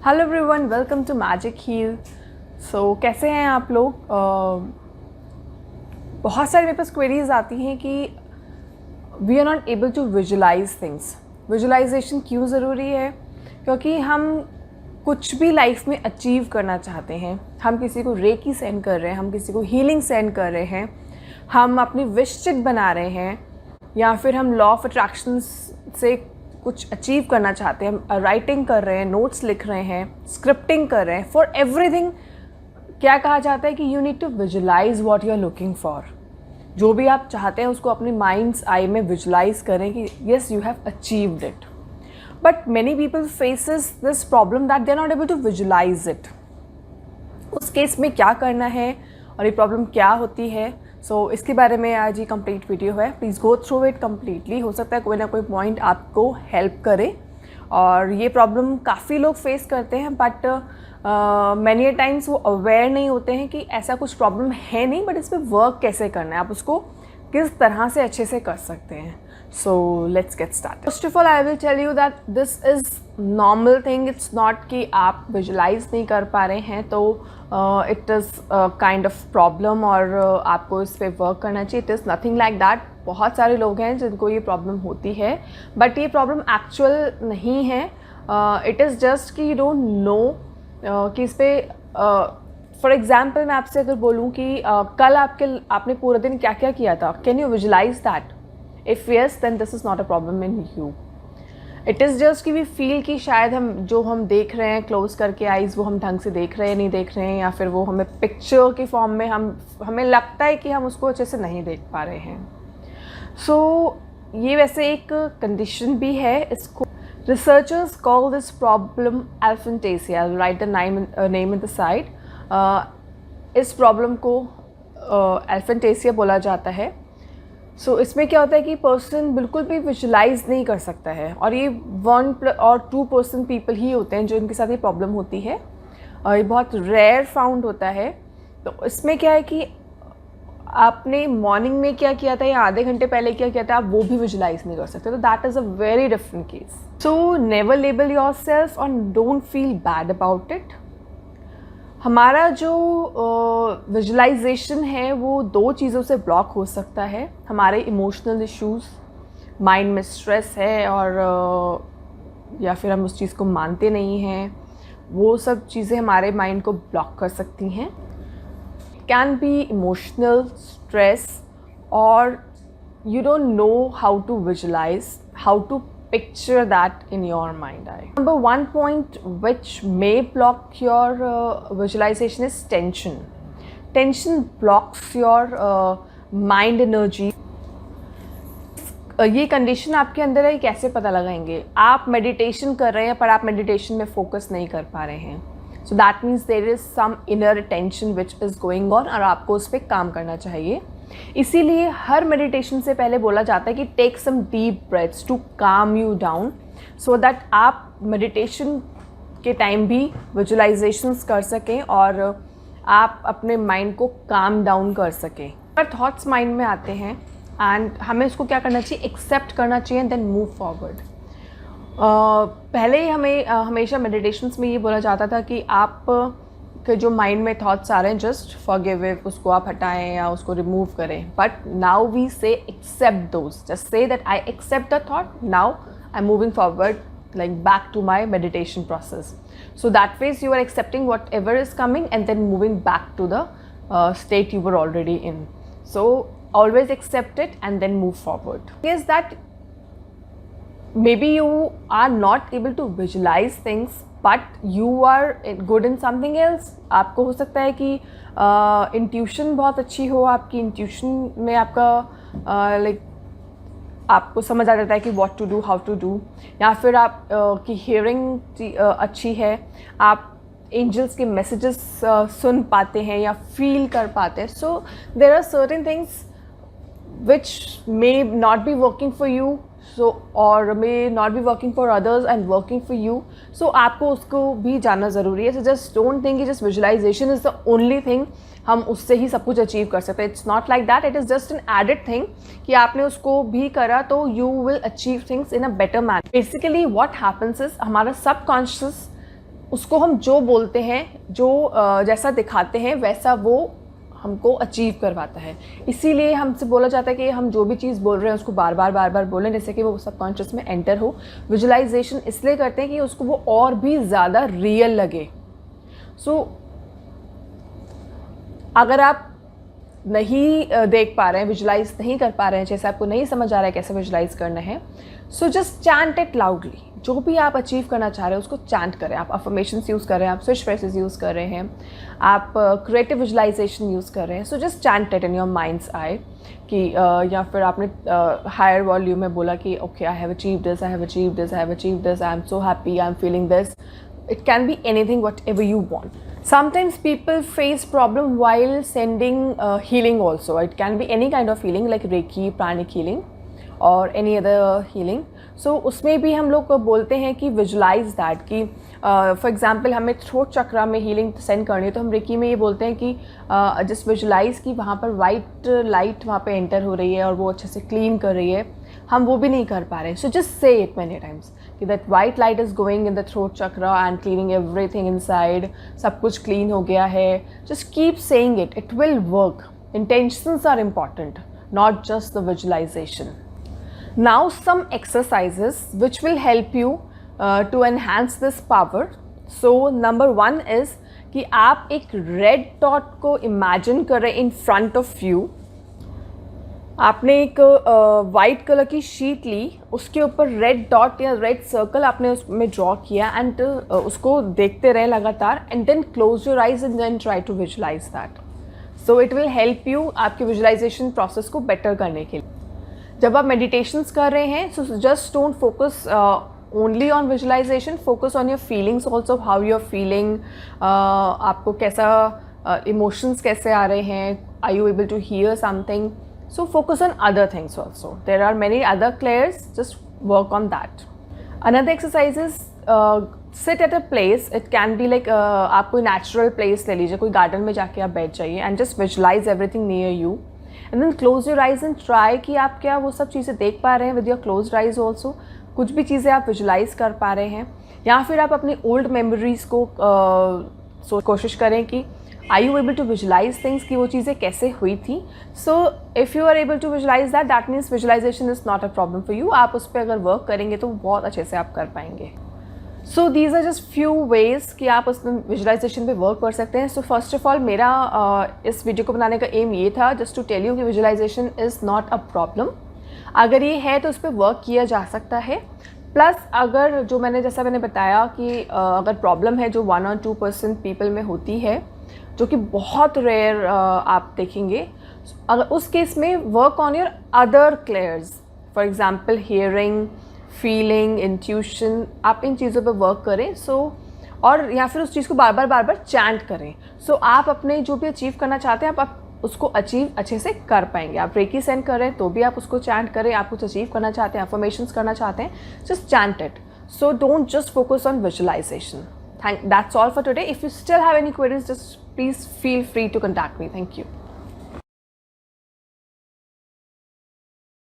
Hello everyone, welcome to magic heal. So कैसे हैं आप लोग? बहुत सारे मेरे पास क्वेरीज आती हैं कि we are not able to visualise things. Visualisation क्यों ज़रूरी है? क्योंकि हम कुछ भी लाइफ में अचीव करना चाहते हैं, हम किसी को रेकी सेंड कर रहे हैं, हम किसी को हीलिंग सेंड कर रहे हैं, हम अपनी विश चिट बना रहे हैं, या फिर हम लॉ ऑफ अट्रैक्शन से कुछ अचीव करना चाहते हैं, हम राइटिंग कर रहे हैं, नोट्स लिख रहे हैं, स्क्रिप्टिंग कर रहे हैं। फॉर एवरीथिंग क्या कहा जाता है कि you need to visualise what you are looking for. जो भी आप चाहते हैं उसको अपनी माइंड्स आई में विजुलाइज करें कि yes you have achieved it. But many people faces this problem that they are not able to visualise it. उस केस में क्या करना है और ये प्रॉब्लम क्या होती है? सो इसके बारे में आज ये कंप्लीट वीडियो है। Please go through it completely. हो सकता है कोई ना कोई पॉइंट आपको हेल्प करे। और ये प्रॉब्लम काफ़ी लोग फेस करते हैं, बट मैनी टाइम्स वो अवेयर नहीं होते हैं कि ऐसा कुछ प्रॉब्लम है नहीं, बट इस पर वर्क कैसे करना है, आप उसको किस तरह से अच्छे से कर सकते हैं। So let's get start. First of all I will tell you that this is normal thing. It's not कि आप विजुलाइज नहीं कर पा रहे हैं तो it is kind of problem और आपको इस पर वर्क करना चाहिए। It is nothing like that. बहुत सारे लोग हैं जिनको ये प्रॉब्लम होती है, बट ये प्रॉब्लम एक्चुअल नहीं है। इट इज़ जस्ट कि यू डोंट नो कि इस पर फॉर एग्जाम्पल मैं आपसे अगर बोलूँ कि कल आपने पूरा दिन क्या क्या किया था, can you visualise that? If yes then this is not a problem in you. It is just कि वी फील कि शायद हम देख रहे हैं क्लोज करके आइज़, वो हम ढंग से देख रहे हैं नहीं देख रहे हैं, या फिर वो हमें पिक्चर के फॉर्म में हमें लगता है कि हम उसको अच्छे से नहीं देख पा रहे हैं। सो ये वैसे एक कंडीशन भी है। इसको researchers call this problem aphantasia. I will write the name in the side. इस प्रॉब्लम को एल्फेंटेसिया बोला जाता है। सो इसमें क्या होता है कि पर्सन बिल्कुल भी विजुलाइज नहीं कर सकता है, और ये 1 और 2% पीपल ही होते हैं जो इनके साथ ये प्रॉब्लम होती है, और ये बहुत रेयर फाउंड होता है। तो इसमें क्या है कि आपने मॉर्निंग में क्या किया था या आधे घंटे पहले क्या किया था, आप वो भी विजुलाइज नहीं कर सकते। तो that is a very different case. So never label yourself और don't feel bad about it. हमारा जो विजुलाइजेशन है वो 2 चीज़ों से ब्लॉक हो सकता है। हमारे इमोशनल इश्यूज़, माइंड में स्ट्रेस है और या फिर हम उस चीज़ को मानते नहीं हैं, वो सब चीज़ें हमारे माइंड को ब्लॉक कर सकती हैं। कैन बी इमोशनल स्ट्रेस और you don't know how to visualize, how to picture that in your mind eye. Number 1 point which may block your visualization is tension. Tension blocks your mind energy. ये condition आपके अंदर है, कैसे पता लगाएंगे? आप meditation कर रहे हैं पर आप मेडिटेशन में फोकस नहीं कर पा रहे हैं। So that means there is some inner tension which is going on और आपको उस पर काम करना चाहिए। इसीलिए हर मेडिटेशन से पहले बोला जाता है कि take some deep breaths to calm you down, so that आप मेडिटेशन के टाइम भी विजुलाइजेशंस कर सकें और आप अपने माइंड को काम डाउन कर सकें। पर थॉट्स माइंड में आते हैं एंड हमें उसको क्या करना चाहिए? एक्सेप्ट करना चाहिए एंड देन मूव फॉरवर्ड। पहले हमें हमेशा मेडिटेशंस में ये बोला जाता था कि आप कि जो माइंड में थॉट्स आ रहे हैं जस्ट फॉरगिव इट, उसको आप हटाएं या उसको रिमूव करें। But now we say accept those, just say that I accept the thought, now I am moving forward like back to my meditation process. So that way you are accepting whatever is coming and then moving back to the state you were already in. So always accept it and then move forward. Is that maybe you are not able to visualize things but you are good in something else. आपको हो सकता है कि intuition बहुत अच्छी हो, आपकी intuition में आपका लाइक आपको समझ आ जाता है कि what to do, how to do, या फिर आप की हियरिंग अच्छी है, आप एंजल्स के मैसेजेस सुन पाते हैं या फील कर पाते हैं। So there are certain things which may not be working for you, so और may not be working for others and working for you. So आपको उसको भी जानना ज़रूरी है। सो जस्ट डोंट थिंक कि just visualization is the only thing, हम उससे ही सब कुछ अचीव कर सकते हैं। It's not like that. It is just an added thing कि आपने उसको भी करा तो you will achieve things in a better manner. Basically what happens is हमारा सबकॉन्शियस उसको हम जो बोलते हैं, जो जैसा दिखाते हैं वैसा वो हमको अचीव करवाता है। इसीलिए हमसे बोला जाता है कि हम जो भी चीज़ बोल रहे हैं उसको बार बार बोलें, जैसे कि वो सबकॉन्शियस में एंटर हो। विजुअलाइजेशन इसलिए करते हैं कि उसको वो और भी ज़्यादा रियल लगे। सो अगर आप नहीं देख पा रहे हैं, विजुलाइज नहीं कर पा रहे हैं, जैसे आपको नहीं समझ आ रहा है कैसे विजुलाइज करना है, so just chant it loudly. जो भी आप अचीव करना चाह रहे हैं उसको चैंट करें। आप अफर्मेशंस यूज़ कर रहे हैं, आप स्विच फ्रेजेस यूज़ कर रहे हैं, आप क्रिएटिव विजुलाइजेशन यूज़ कर रहे हैं, so just chant it in your minds I कि या फिर आपने हायर वॉल्यूम में बोला कि okay I have achieve this, I have achieve this, I have achieve this, I am so happy, I am feeling this. It can be anything, whatever you want. Sometimes people face problem while sending healing also. It can be any kind of healing like Reiki, pranic healing or any other healing. So उसमें भी हम लोग बोलते हैं कि visualize that कि for example हमें throat chakra में healing send करनी है तो हम Reiki में ये बोलते हैं कि just visualize कि वहाँ पर white light वहाँ पे enter हो रही है और वो अच्छे से clean कर रही है. हम वो भी नहीं कर पा रहे. So just say it many times कि that white light is going in the throat chakra and cleaning everything inside. सब कुछ clean हो गया है. Just keep saying it. It will work. Intentions are important, not just the visualization. Now some exercises which will help you to enhance this power. So number one is कि आप एक red dot को imagine करें in front of you. आपने एक white colour की sheet ली, उसके ऊपर रेड डॉट या रेड सर्कल आपने उसमें ड्रॉ किया एंड उसको देखते रहे लगातार and then close your eyes and then try to visualise that. So it will help you आपके विजुलाइजेशन प्रोसेस को बेटर करने के लिए. जब आप मेडिटेशंस कर रहे हैं so just don't focus only on visualisation, focus on your feelings also, how you are feeling, आपको कैसा इमोशंस कैसे आ रहे हैं, are you able to hear something. So focus on other things also. There are many other clairs, just work on that. Another exercise is sit at a place. It can be like आप कोई natural place ले लीजिए, कोई garden में जाके आप बैठ जाइए and just visualize everything near you. And then close your eyes and try कि आप क्या वो सब चीज़ें देख पा रहे हैं with your closed eyes also. कुछ भी चीज़ें आप visualize कर पा रहे हैं या फिर आप अपनी old memories को कोशिश करें कि Are you able to visualize things कि वो चीज़ें कैसे हुई थी. So if you are able to visualize that, that means visualization is not a problem for you. आप उस पर अगर वर्क करेंगे तो बहुत अच्छे से आप कर पाएंगे. So these are just few ways कि आप उसमें विजुलाइजेशन पे वर्क कर सकते हैं. So first of all मेरा इस वीडियो को बनाने का एम ये था just to tell you कि visualisation is not a problem. अगर ये है तो उस पर वर्क किया जा सकता है. प्लस अगर जो जैसा मैंने बताया कि अगर प्रॉब्लम है जो 1 और 2% पीपल में होती है जो कि बहुत रेयर आप देखेंगे, अगर उस केस में work on your other क्लेयर्स, for example hearing, feeling, intuition, आप इन चीज़ों पे वर्क करें. और या फिर उस चीज़ को बार बार चैंट करें. आप अपने जो भी अचीव करना चाहते हैं आप उसको अचीव अच्छे से कर पाएंगे. आप रेकी सेंड करें तो भी आप उसको चैंट करें. आप कुछ अचीव करना चाहते हैं, अफर्मेशंस करना चाहते हैं, just chant it. So don't just focus on visualization. That's all for today. If you still have any queries, just please feel free to contact me. Thank you.